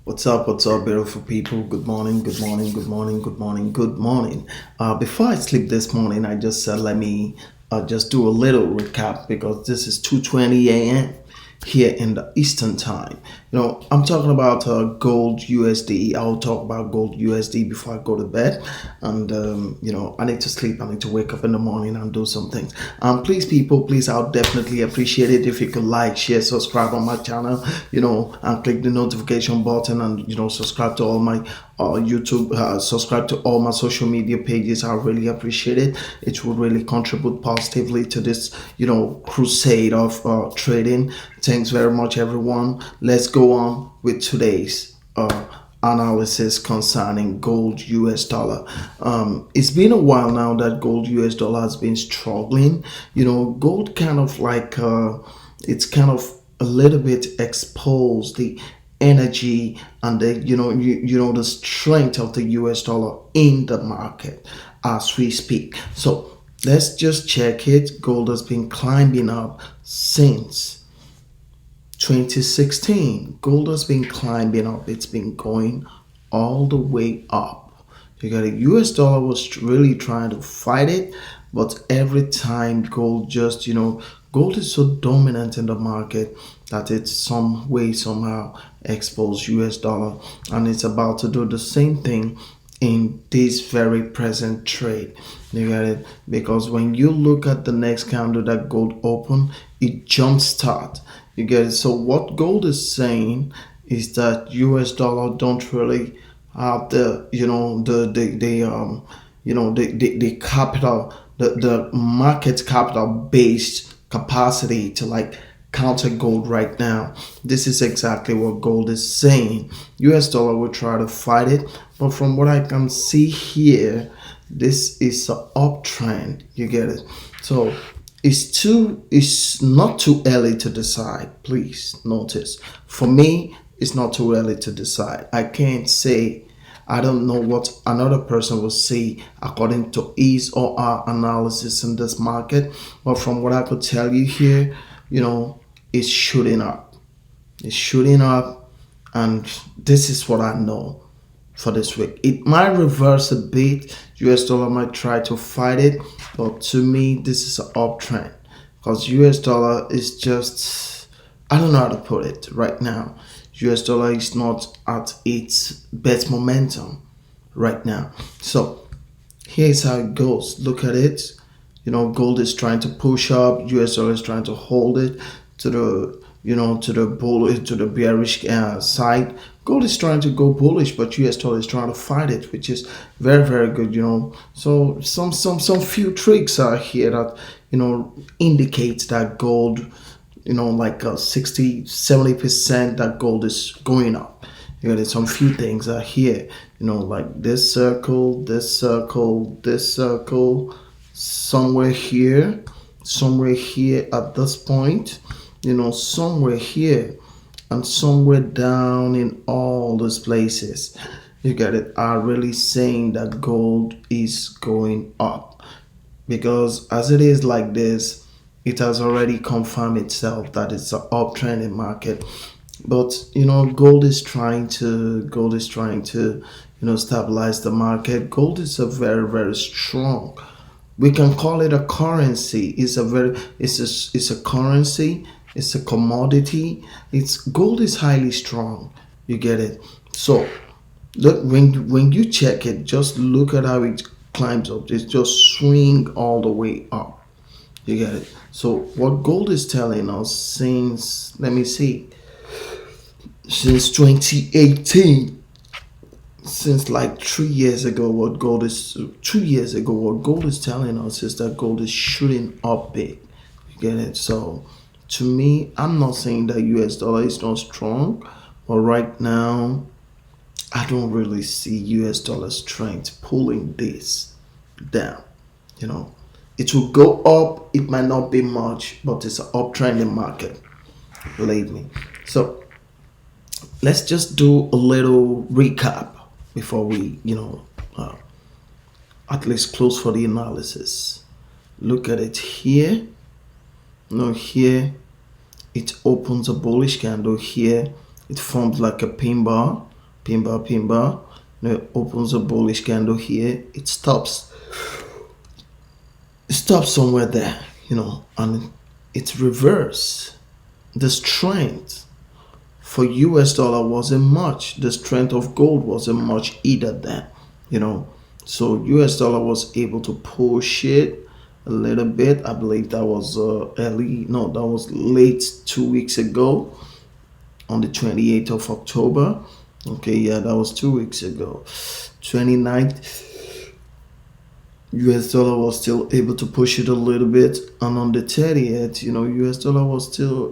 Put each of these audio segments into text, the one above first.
What's up, beautiful people? Good morning, good morning, good morning, good morning, good morning. Before I sleep this morning, I just said let me just do a little recap because this is 2:20 a.m. here in the Eastern Time. I'm talking about gold USD. I'll talk about gold USD before I go to bed, and I need to sleep. I need to wake up in the morning and do some things. Please, people, please, I'll definitely appreciate it if you could like, share, subscribe on my channel. And click the notification button, and subscribe to all my YouTube, subscribe to all my social media pages. I really appreciate it. It will really contribute positively to this, crusade of trading. Thanks very much, everyone. Let's go on with today's analysis concerning gold US dollar. It's been a while now that gold US dollar has been struggling. Gold kind of like it's kind of a little bit exposed the energy and the the strength of the US dollar in the market as we speak. So let's just check it. Gold has been climbing up since 2016. Gold has been climbing up. It's been going all the way up. You got a US dollar was really trying to fight it, but every time gold just, gold is so dominant in the market that it's some way somehow exposed US dollar, and it's about to do the same thing in this very present trade. You get it? Because when you look at the next candle that gold opened, it jumpstart. You get it? So what gold is saying is that US dollar don't really have the the capital, the market capital based capacity to like counter gold right now. This is exactly what gold is saying. US dollar will try to fight it, but from what I can see here, this is an uptrend. You get it? So it's not too early to decide. Please notice, for me, it's not too early to decide. I can't say, I don't know what another person will see according to his or our analysis in this market, but from what I could tell you here, it's shooting up. It's shooting up, and this is what I know for this week. It might reverse a bit. US dollar might try to fight it, but to me, this is an uptrend because US dollar is just, I don't know how to put it right now. US dollar is not at its best momentum right now. So here's how it goes. Look at it. Gold is trying to push up. US dollar is trying to hold it to the to the bearish side. Gold is trying to go bullish, but US dollar is trying to fight it, which is very, very good. So some few tricks are here that indicate that gold, like 60-70% that gold is going up. Some few things are here, like this circle, this circle, this circle, somewhere here at this point, somewhere here, and somewhere down in all those places. You get it? Are really saying that gold is going up, because as it is like this, it has already confirmed itself that it's an uptrending market. But gold is trying to stabilize the market. Gold is a very, very strong, we can call it a currency. It's a currency. It's a commodity. Gold is highly strong. You get it? So look, when you check it, just look at how it climbs up. It's just swing all the way up. You get it? So what gold is telling us since, let me see, since 2018, since like 3 years ago, what gold is telling us is that gold is shooting up big. You get it? So to me, I'm not saying that US dollar is not strong, but right now I don't really see US dollar strength pulling this down. It will go up. It might not be much, but it's an uptrending market, believe me. So let's just do a little recap before we at least close for the analysis. Look at it here. Here it opens a bullish candle. Here it forms like a pin bar, pin bar. It opens a bullish candle. Here it stops somewhere there, and it's reverse. The strength for US dollar wasn't much. The strength of gold wasn't much either then, you know. So US dollar was able to push it a little bit. I believe that was that was late 2 weeks ago on the 28th of October. Okay, yeah, that was 2 weeks ago. 29th, US dollar was still able to push it a little bit, and on the 30th, US dollar was still,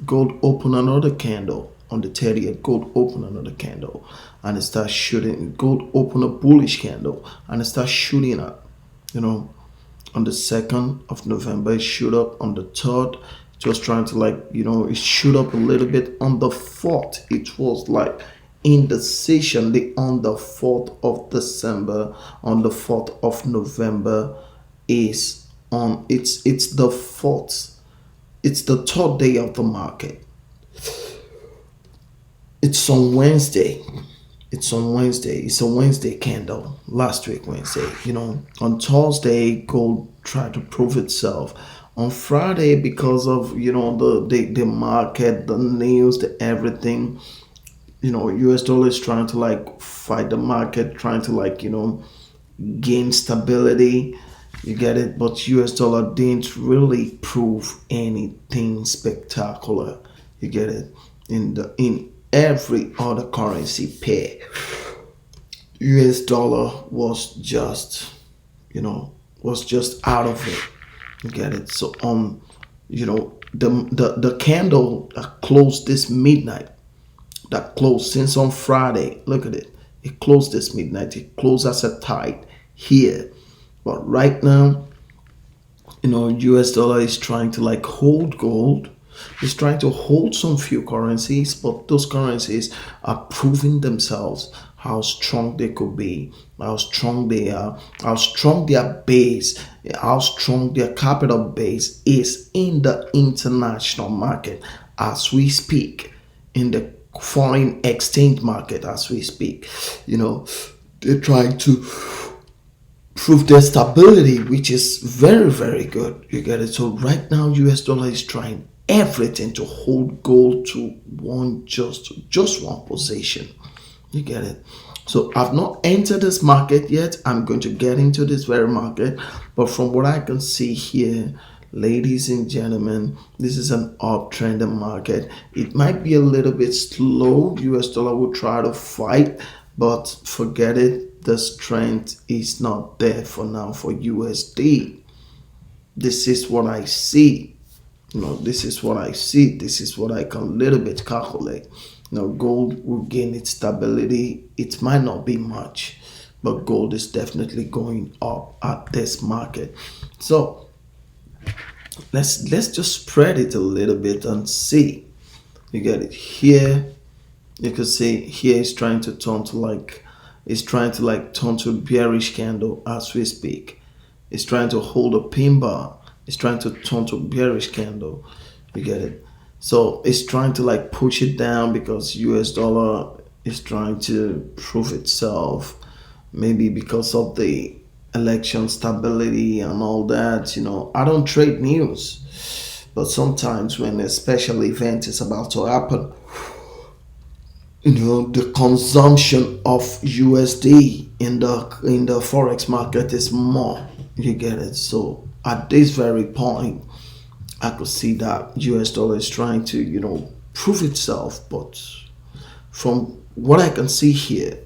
gold opened another candle on the 30th. Gold opened another candle, and it starts shooting. Gold opened a bullish candle, and it starts shooting up. On the 2nd of November, it shoot up. On the 3rd, it was trying to it shoot up a little bit. On the 4th, it was like indecision. On the 4th of December, on the 4th of November is on it's the 4th, it's the 3rd day of the market. It's on Wednesday. It's on Wednesday. It's a Wednesday candle. Last week Wednesday. On Thursday, gold tried to prove itself. On Friday, because of the market, the news, the everything, US dollar is trying to fight the market, trying to gain stability. You get it? But US dollar didn't really prove anything spectacular. You get it? In every other currency pair, US dollar was just out of it. You get it? So the candle that closed this midnight, that closed since on Friday, look at it. It closed this midnight. It closed as a tide here. But right now, US dollar is trying to hold gold. It's trying to hold some few currencies, but those currencies are proving themselves how strong they could be, how strong they are, how strong their base, how strong their capital base is in the international market as we speak, in the foreign exchange market as we speak. They're trying to prove their stability, which is very, very good. You get it? So right now, US dollar is trying everything to hold gold to just one position. You get it? So I've not entered this market yet. I'm going to get into this very market, but from what I can see here, ladies and gentlemen, this is an uptrending market. It might be a little bit slow. US dollar will try to fight, but forget it. The strength is not there for now for USD. This is what I see. This is what I see. This is what I can a little bit calculate. Gold will gain its stability. It might not be much, but gold is definitely going up at this market. So let's just spread it a little bit and see. You get it? Here you can see here it's trying to turn to turn to bearish candle as we speak. It's trying to hold a pin bar. It's trying to turn to bearish candle. You get it? So it's trying to push it down because US dollar is trying to prove itself, maybe because of the election stability and all that. I don't trade news, but sometimes when a special event is about to happen, the consumption of USD in the Forex market is more. You get it? So at this very point, I could see that US dollar is trying to, prove itself. But from what I can see here,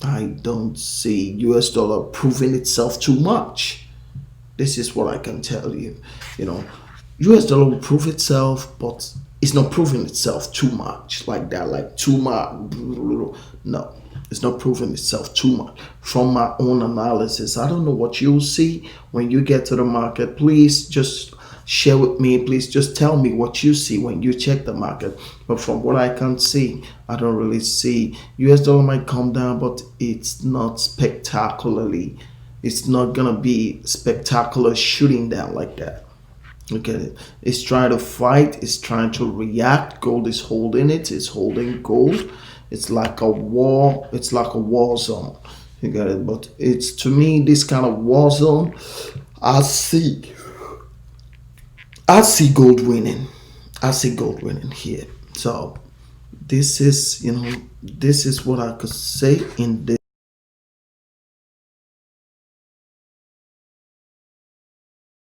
I don't see US dollar proving itself too much. This is what I can tell you. US dollar will prove itself, but it's not proving itself too much like that, too much. No, it's not proving itself too much. From my own analysis, I don't know what you'll see when you get to the market. Please just share with me. Please just tell me what you see when you check the market. But from what I can see, I don't really see. US dollar might come down, but it's not spectacularly. It's not gonna be spectacular shooting down like that. Look at it. It's trying to fight. It's trying to react. Gold is holding it. It's holding gold. It's like a war. It's like a war zone. You got it. But it's, to me, this kind of war zone, I see. I see gold winning. I see gold winning here. So this is, this is what I could say in this.